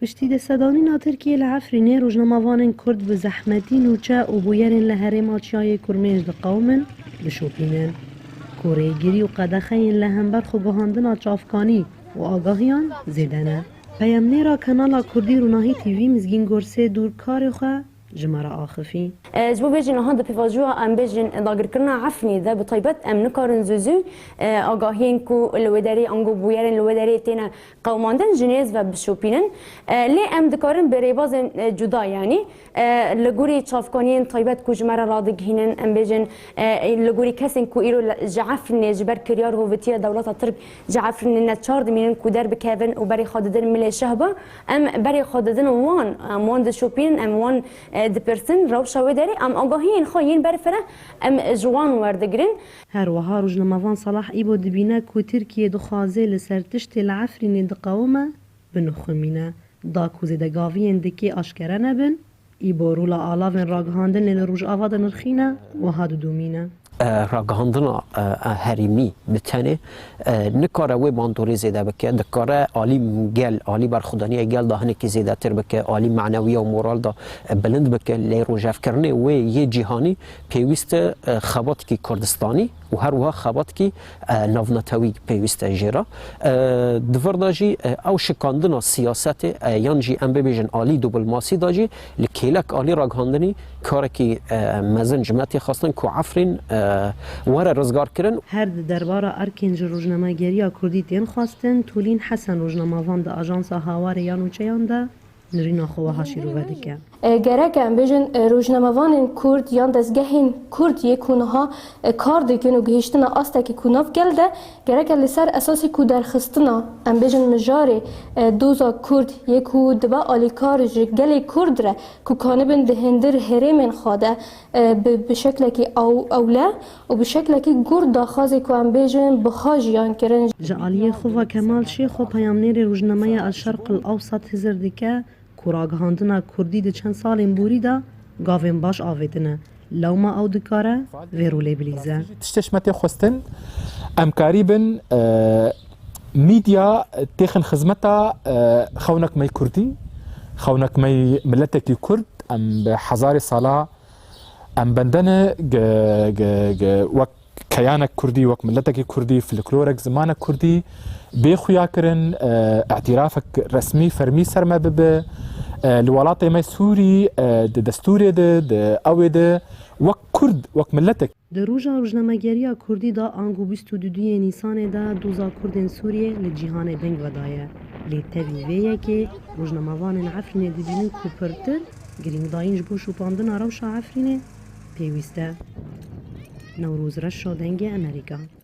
پشتی دستدانینا ترکیه لعفرینه روزنامه‌وان کرد به زحمتی نوچه و بویرین لهرما چیای کرمانش دقومن بشوپینن. کره گیری و قدخین لهمبرخ و گهاندنا چافکانی و آگاهیان زیدنه. پیامنی را کانال کردی روناهی تیوی مزگین گرسه دور کار خواه جمرة آخفي. جبو بيجي نهاد بفاجوا أم بيجي ضاقر كرنا عفني ذا بطيبات أم نكارن زوزو آگاهين كو الوداري أنجو بويرن الوداري تينا قوماندن جنيز و بشوبينن لي أم دكارن بريباز جدا يعني لجوري شافكانين طيبات كو جمرة رادق هنن أم بيجن لجوري كسن كو إيرو جعفرني جبر كريار هو فتيا دولة الترك جعفرني نتشارد منن كو درب كافن وبري خاددن ملي شهبة أم بري خاددن وان دشوبين أم وان د پرسن روشا وداری ام آگاهین خواهین برفره ام جوان وردگرین. هر وها روزنامه‌وان صلاح ایبو دبینه که ترکیه دخوازه لسرتشت العفرین دقاومه بنخمینه دا کوزه دگاوین دکی آشکره نبن ایبو رولا آلاوین راگهاندن لروج آواد نرخینه و هادو دومینه. راگهاندنا هریمی بتنه نکاره و باندوری زیده بکه دکاره عالی گل عالی برخودانی گل دهنه کی زیده تر بکه عالی معنوی و مورال دا بلند بکه لی روجف کرنه و یه جهانی پیوست خبات کی کردستانی و هر وها خبات کی نافنتاوی پیوست جیرا دور داجی او شکاندنا سیاست یانجی ام ببیجن عالی دیپلماسی داجی لکیلک عالی راگهاندنی کار کی مزن جمعیتی خواستن کو عفرین وره رزگار کرن. هر درباره ارکنج روزنامه‌گری کردی تین خواستن تولین حسن روزنامه‌وان د آژانس هاوار یانوچیان ده نرینا خواه شیرو ودکه. گرک ام بیشن روزنامه‌وان کرد یان دستگاهین کرد یکونها کار دکن و گهشتنا آسته که کناف گلده گرک لسر اساسی کو درخستنا ام بیشن مجاری دوزا کرد یکو دبا آلیکار گلی کرد را کو کانبن دهندر هرمن خواده به شکل که اوله و به شکل که گرد داخازی کو ام بیشن بخاجیان کرن. جعالی خواه کمال شیخ و پیامنیر روزنامه الشرق الاوسط هزار دکه کراگهاندنا کردی ده چند سال بوری دا گاوین باش آویدنه لوما او دکاره ویرولی بلیزه. تشتشمتی خواستن امکاری بن میدیا تخن خدمتا خونک می کردی خونک می ملتکی کرد ام به هزار ساله ام بندنه وک کیانک کردی وک ملتکی کردی فلکلورک زمانک کردی بخویا کرن اعترافك رسمي فرمي سرما بب الولاط ما سوري دستوري ده او ده وك كرد وك ملتك دروجا روزنامه‌گری کردی دا انگو 22 نیسان دا دوزا کردن سوریه لجیهان دنگ ودایه لی تبیویه که روزنامه‌وان عفرینه دبینو کوپرتر گرینگ داینج بو شوپاندن روشا عفرینه پیوسته نوروز رشا دنگ امریکا.